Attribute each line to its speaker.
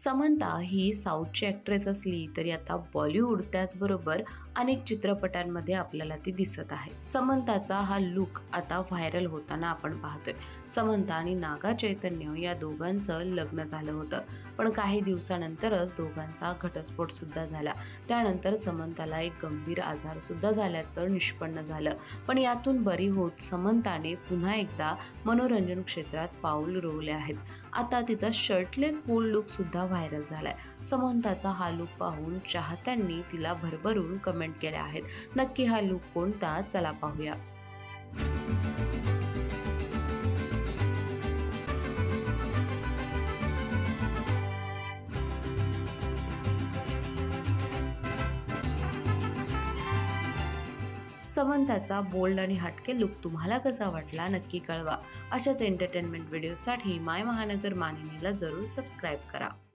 Speaker 1: समंता ही साऊथची actress असली तरी आता बॉलिवूड त्याचबरोबर अनेक चित्रपटांमध्ये आपल्याला ती दिसत आहे. समंताचा हा लुक आता व्हायरल होताना आपण पाहतोय. समंता आणि नागा चैतन्य या दोघांचं लग्न झालं होतं, पण काही दिवसानंतरच दोघांचा घटस्फोट सुद्धा झाला. त्यानंतर समंताला एक गंभीर आजार सुद्धा झाल्याचं निष्पन्न झालं, पण यातून बरी होत समंताने पुन्हा एकदा मनोरंजन क्षेत्रात पाऊल रोवले आहेत. आता तिचा शर्टलेस बोल्ड लुक सुद्धा व्हायरल झालाय. समंताचा हा लुक पाहून चाहत्यांनी तिला भरभरून कमेंट केल्या आहेत. नक्की हा लुक कोणता? चला पाहूया. समंताचा बोल्ड आणि हटके लुक तुम्हाला कसा वाटला नक्की कळवा. अशाच एंटरटेनमेंट व्हिडिओसाठी माय महानगर मानिनीला जरूर सबस्क्राईब करा.